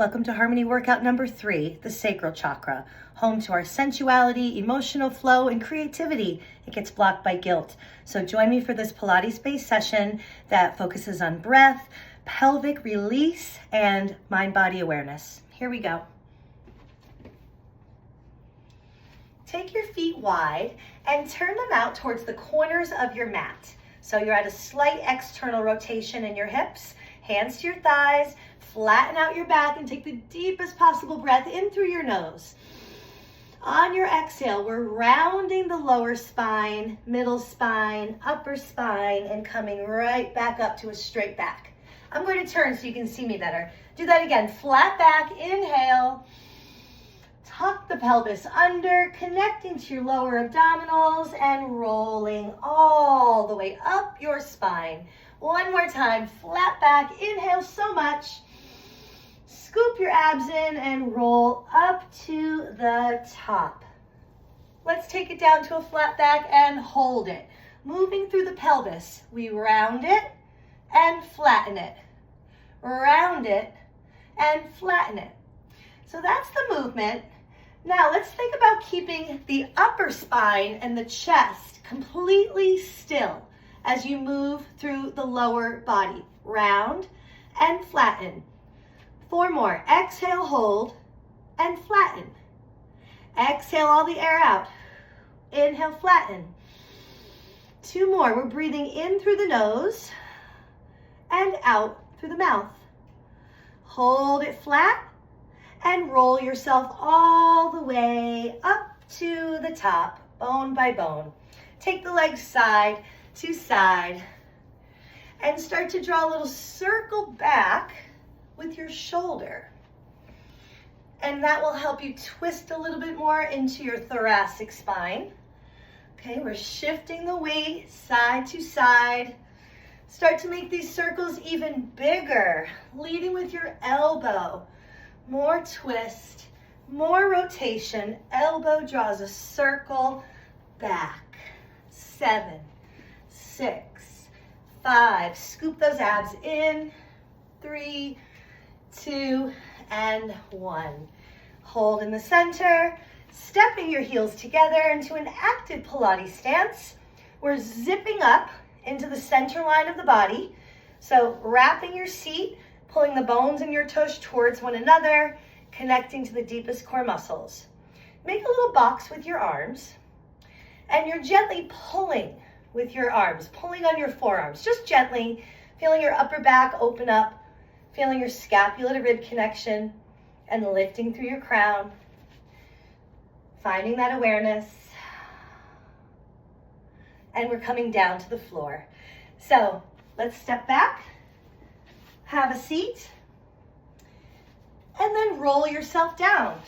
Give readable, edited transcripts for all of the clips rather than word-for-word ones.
Welcome to Harmony Workout number 3, the Sacral Chakra, home to our sensuality, emotional flow, and creativity. It gets blocked by guilt. So join me for this Pilates-based session that focuses on breath, pelvic release, and mind-body awareness. Here we go. Take your feet wide and turn them out towards the corners of your mat. So you're at a slight external rotation in your hips, hands to your thighs, flatten out your back and take the deepest possible breath in through your nose. On your exhale, we're rounding the lower spine, middle spine, upper spine, and coming right back up to a straight back. I'm going to turn so you can see me better. Do that again. Flat back, inhale. Tuck the pelvis under, connecting to your lower abdominals and rolling all the way up your spine. One more time, flat back, inhale so much. Scoop your abs in and roll up to the top. Let's take it down to a flat back and hold it. Moving through the pelvis, we round it and flatten it. Round it and flatten it. So that's the movement. Now let's think about keeping the upper spine and the chest completely still as you move through the lower body. Round and flatten. 4 more. Exhale, hold, and flatten. Exhale all the air out. Inhale, flatten. 2 more. We're breathing in through the nose and out through the mouth. Hold it flat and roll yourself all the way up to the top, bone by bone. Take the legs side to side and start to draw a little circle back with your shoulder. And that will help you twist a little bit more into your thoracic spine. Okay, we're shifting the weight side to side. Start to make these circles even bigger, leading with your elbow. More twist, more rotation. Elbow draws a circle back. 7, 6, 5. Scoop those abs in. 3, 2, and 1. Hold in the center, stepping your heels together into an active Pilates stance. We're zipping up into the center line of the body. So wrapping your seat, pulling the bones in your tush towards one another, connecting to the deepest core muscles. Make a little box with your arms, and you're gently pulling with your arms, pulling on your forearms, just gently, feeling your upper back open up, feeling your scapula to rib connection, and lifting through your crown, finding that awareness, and we're coming down to the floor. So let's step back, have a seat, and then roll yourself down.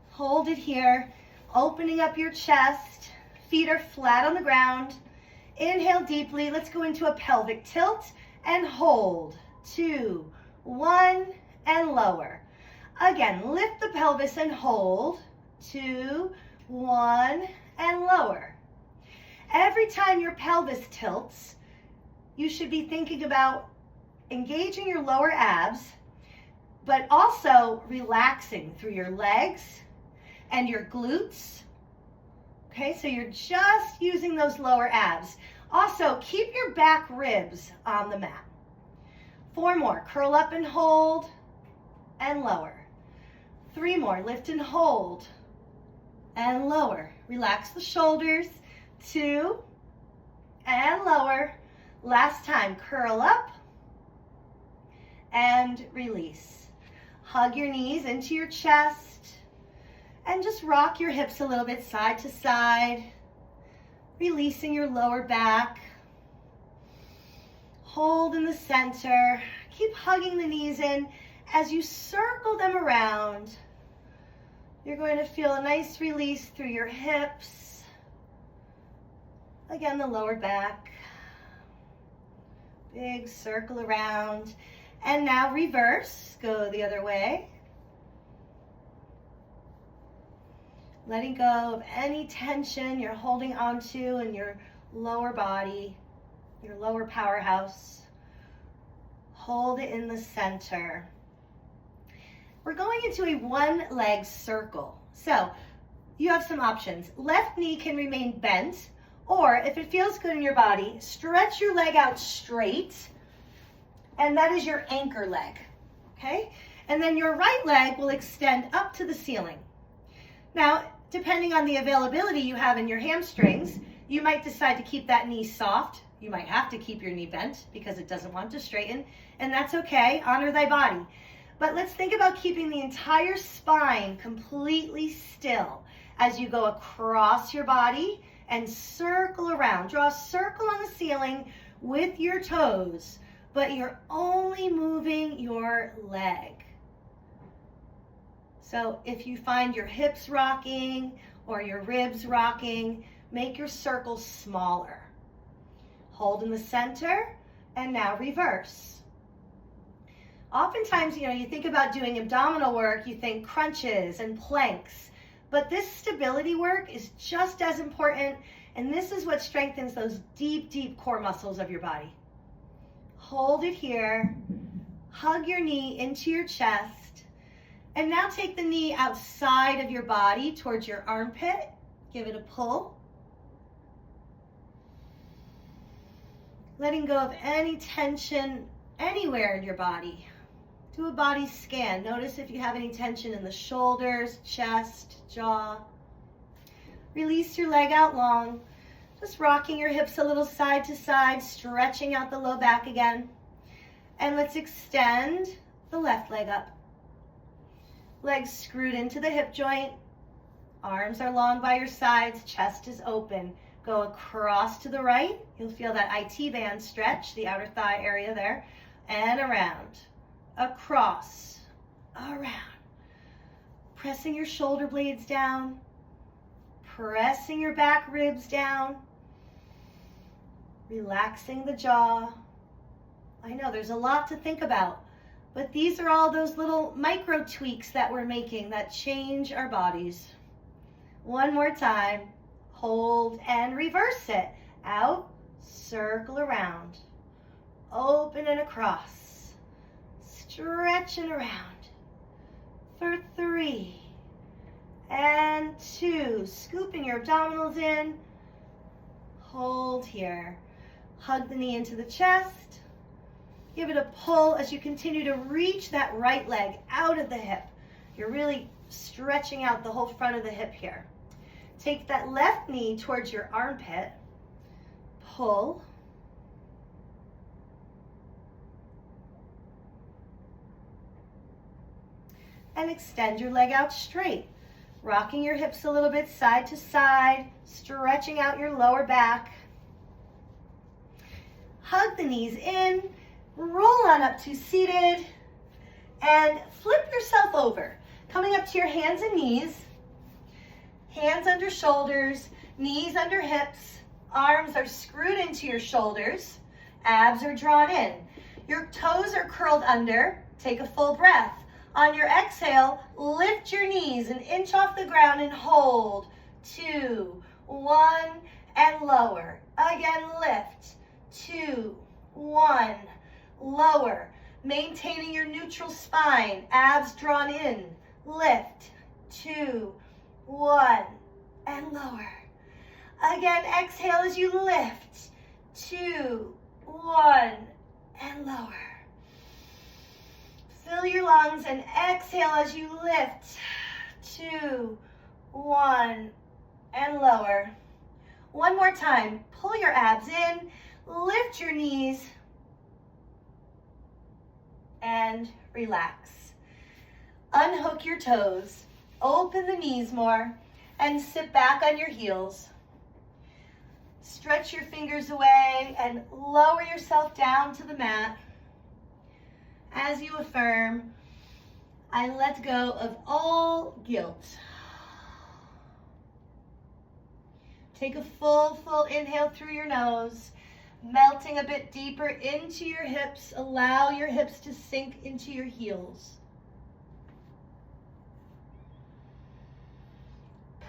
Hold it here, opening up your chest, feet are flat on the ground. Inhale deeply. Let's go into a pelvic tilt and hold. 2, 1, and lower. Again, lift the pelvis and hold. 2, 1, and lower. Every time your pelvis tilts, you should be thinking about engaging your lower abs, but also relaxing through your legs and your glutes. Okay, so you're just using those lower abs. Also, keep your back ribs on the mat. 4 more. Curl up and hold and lower. 3 more. Lift and hold and lower. Relax the shoulders. 2 and lower. Last time. Curl up and release. Hug your knees into your chest. And just rock your hips a little bit side to side, releasing your lower back. Hold in the center. Keep hugging the knees in. As you circle them around, you're going to feel a nice release through your hips. Again, the lower back. Big circle around. And now reverse. Go the other way. Letting go of any tension you're holding onto in your lower body, your lower powerhouse. Hold it in the center. We're going into a one-leg circle. So you have some options. Left knee can remain bent, or if it feels good in your body, stretch your leg out straight, and that is your anchor leg, okay? And then your right leg will extend up to the ceiling. Now, depending on the availability you have in your hamstrings, you might decide to keep that knee soft. You might have to keep your knee bent because it doesn't want to straighten, and that's okay. Honor thy body. But let's think about keeping the entire spine completely still as you go across your body and circle around. Draw a circle on the ceiling with your toes, but you're only moving your leg. So if you find your hips rocking or your ribs rocking, make your circle smaller. Hold in the center, and now reverse. Oftentimes, you think about doing abdominal work, you think crunches and planks, but this stability work is just as important, and this is what strengthens those deep, deep core muscles of your body. Hold it here, hug your knee into your chest, and now take the knee outside of your body towards your armpit. Give it a pull. Letting go of any tension anywhere in your body. Do a body scan. Notice if you have any tension in the shoulders, chest, jaw. Release your leg out long. Just rocking your hips a little side to side, stretching out the low back again. And let's extend the left leg up. Legs screwed into the hip joint. Arms are long by your sides, chest is open. Go across to the right. You'll feel that IT band stretch, the outer thigh area there, and around. Across, around. Pressing your shoulder blades down, pressing your back ribs down, relaxing the jaw. I know there's a lot to think about, but these are all those little micro tweaks that we're making that change our bodies. One more time. Hold and reverse it. Out, circle around. Open and across. Stretch and around. For 3 and 2. Scooping your abdominals in. Hold here. Hug the knee into the chest. Give it a pull as you continue to reach that right leg out of the hip. You're really stretching out the whole front of the hip here. Take that left knee towards your armpit, pull, and extend your leg out straight, rocking your hips a little bit side to side, stretching out your lower back. Hug the knees in, roll on up to seated, and flip yourself over, coming up to your hands and knees. Hands under shoulders, knees under hips, arms are screwed into your shoulders, abs are drawn in. Your toes are curled under. Take a full breath. On your exhale, lift your knees an inch off the ground and hold. 2, 1, and lower. Again, lift. 2, 1, lower. Maintaining your neutral spine, abs drawn in. Lift. 2, 1, and lower. Again, exhale as you lift. 2, 1, and lower. Fill your lungs and exhale as you lift. 2, 1, and lower. One more time. Pull your abs in, lift your knees, and relax. Unhook your toes. Open the knees more and sit back on your heels. Stretch your fingers away and lower yourself down to the mat. As you affirm, I let go of all guilt. Take a full inhale through your nose, melting a bit deeper into your hips. Allow your hips to sink into your heels.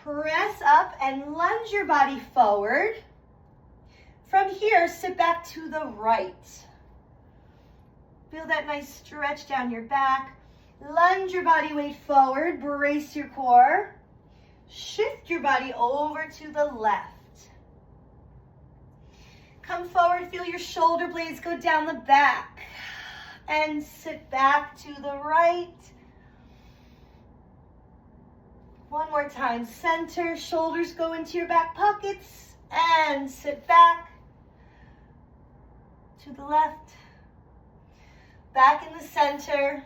Press up and lunge your body forward. From here, sit back to the right. Feel that nice stretch down your back. Lunge your body weight forward, brace your core. Shift your body over to the left. Come forward, feel your shoulder blades go down the back. And sit back to the right. One more time, center, shoulders go into your back pockets. And sit back to the left. Back in the center.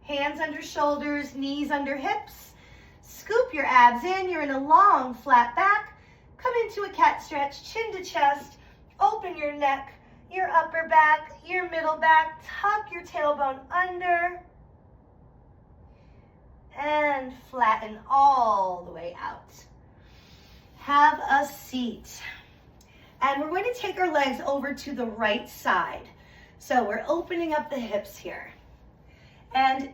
Hands under shoulders, knees under hips. Scoop your abs in. You're in a long, flat back. Come into a cat stretch, chin to chest. Open your neck, your upper back, your middle back. Tuck your tailbone under. And flatten all the way out. Have a seat. And we're going to take our legs over to the right side. So we're opening up the hips here. And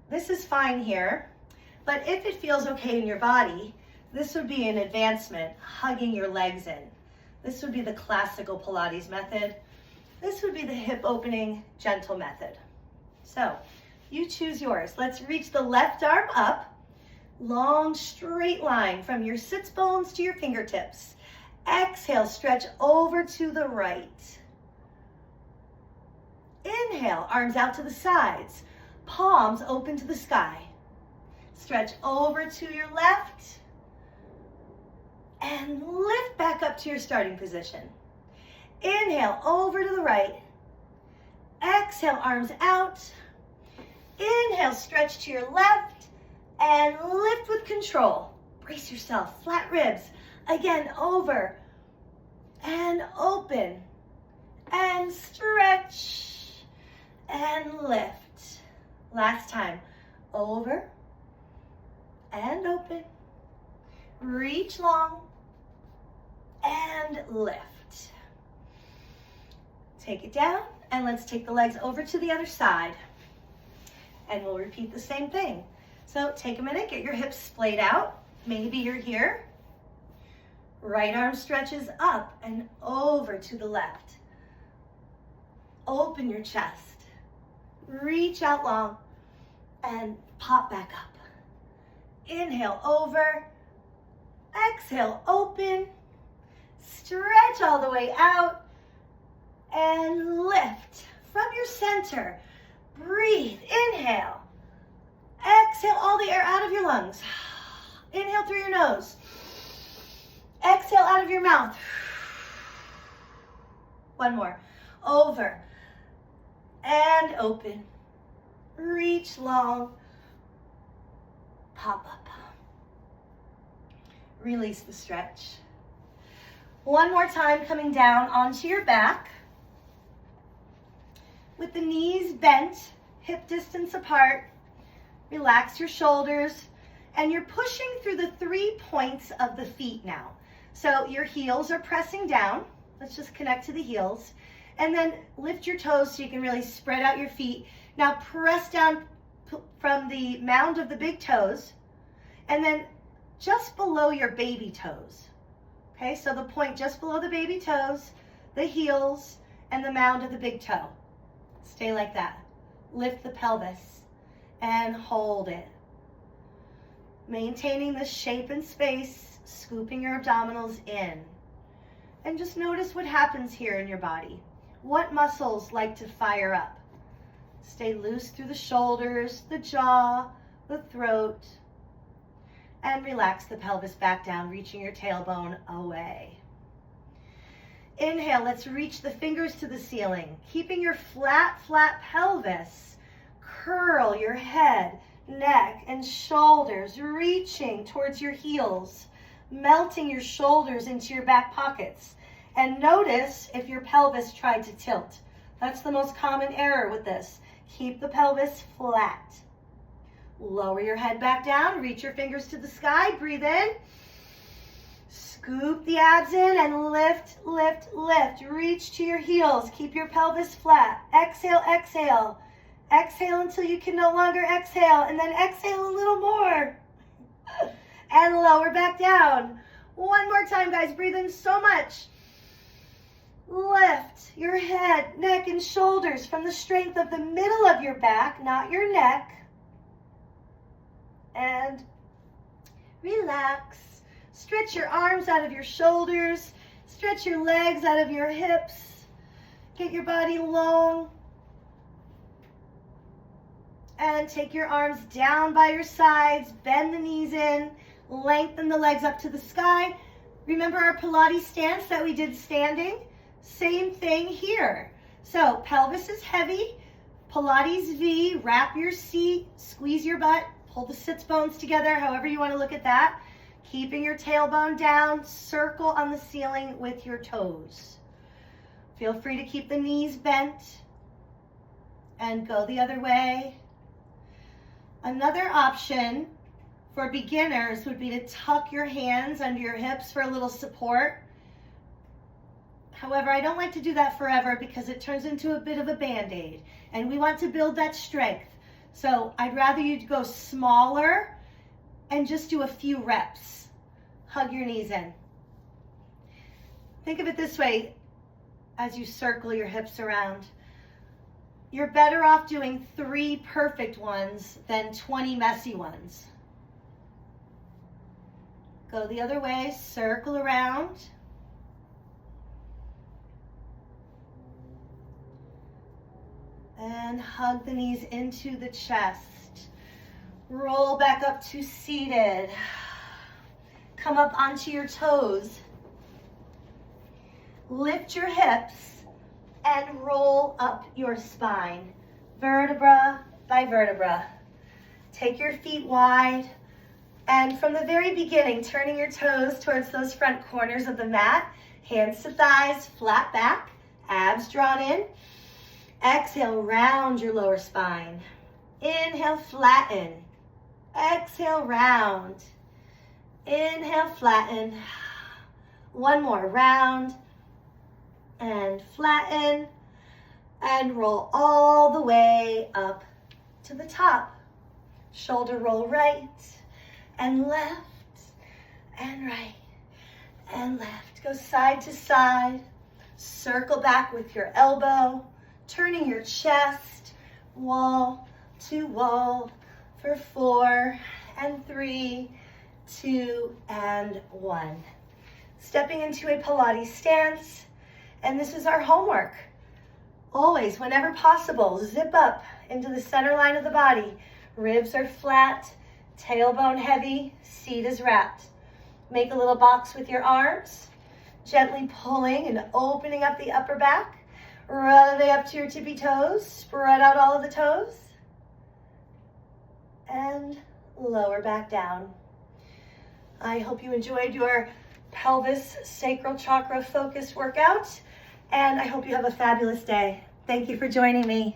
this is fine here, but if it feels okay in your body, this would be an advancement, hugging your legs in. This would be the classical Pilates method. This would be the hip opening gentle method. So you choose yours. Let's reach the left arm up, long straight line from your sits bones to your fingertips. Exhale, stretch over to the right. Inhale, arms out to the sides. Palms open to the sky. Stretch over to your left. And lift back up to your starting position. Inhale, over to the right. Exhale, arms out. Inhale, stretch to your left. And lift with control. Brace yourself, flat ribs. Again, over. And open. And stretch. And lift. Last time. Over. And open. Reach long. And lift. Take it down. And let's take the legs over to the other side. And we'll repeat the same thing. So take a minute. Get your hips splayed out. Maybe you're here. Right arm stretches up and over to the left. Open your chest. Reach out long and pop back up. Inhale, over. Exhale, open. Stretch all the way out and lift from your center. Breathe. Inhale. Exhale all the air out of your lungs. Inhale through your nose. Exhale out of your mouth. One more. Over. And open. Reach long. Pop up. Release the stretch. One more time, coming down onto your back. With the knees bent, hip distance apart. Relax your shoulders. And you're pushing through the 3 points of the feet now. So your heels are pressing down. Let's just connect to the heels. And then lift your toes so you can really spread out your feet. Now press down from the mound of the big toes. And then just below your baby toes. Okay, so the point just below the baby toes, the heels, and the mound of the big toe. Stay like that. Lift the pelvis and hold it. Maintaining the shape and space, scooping your abdominals in. And just notice what happens here in your body. What muscles like to fire up? Stay loose through the shoulders, the jaw, the throat. And relax the pelvis back down, reaching your tailbone away. Inhale, let's reach the fingers to the ceiling. Keeping your flat pelvis. Curl your head, neck, and shoulders, reaching towards your heels, melting your shoulders into your back pockets. And notice if your pelvis tried to tilt. That's the most common error with this. Keep the pelvis flat. Lower your head back down, reach your fingers to the sky, breathe in. Scoop the abs in and lift, lift, lift. Reach to your heels, keep your pelvis flat. Exhale, exhale. Exhale until you can no longer exhale, and then exhale a little more. And lower back down. One more time, guys. Breathe in so much. Lift your head, neck, and shoulders from the strength of the middle of your back, not your neck. And relax. Stretch your arms out of your shoulders. Stretch your legs out of your hips. Get your body long. And take your arms down by your sides. Bend the knees in. Lengthen the legs up to the sky. Remember our Pilates stance that we did standing? Same thing here. So pelvis is heavy. Pilates V. Wrap your seat. Squeeze your butt. Pull the sits bones together, however you want to look at that. Keeping your tailbone down. Circle on the ceiling with your toes. Feel free to keep the knees bent and go the other way. Another option for beginners would be to tuck your hands under your hips for a little support. However, I don't like to do that forever because it turns into a bit of a band-aid, and we want to build that strength. So I'd rather you go smaller and just do a few reps. Hug your knees in. Think of it this way as you circle your hips around. You're better off doing 3 perfect ones than 20 messy ones. Go the other way, circle around. And hug the knees into the chest. Roll back up to seated. Come up onto your toes. Lift your hips and roll up your spine, vertebra by vertebra. Take your feet wide, and from the very beginning, turning your toes towards those front corners of the mat, hands to thighs, flat back, abs drawn in. Exhale, round your lower spine. Inhale, flatten. Exhale, round. Inhale, flatten. One more, round and flatten, and roll all the way up to the top. Shoulder roll right and left and right and left. Go side to side. Circle back with your elbow, turning your chest wall to wall for 4 and 3, 2 and 1. Stepping into a Pilates stance. And this is our homework. Always, whenever possible, zip up into the center line of the body. Ribs are flat, tailbone heavy, seat is wrapped. Make a little box with your arms, gently pulling and opening up the upper back. Right the way up to your tippy toes. Spread out all of the toes. And lower back down. I hope you enjoyed your pelvis sacral chakra focus workout. And I hope you have a fabulous day. Thank you for joining me.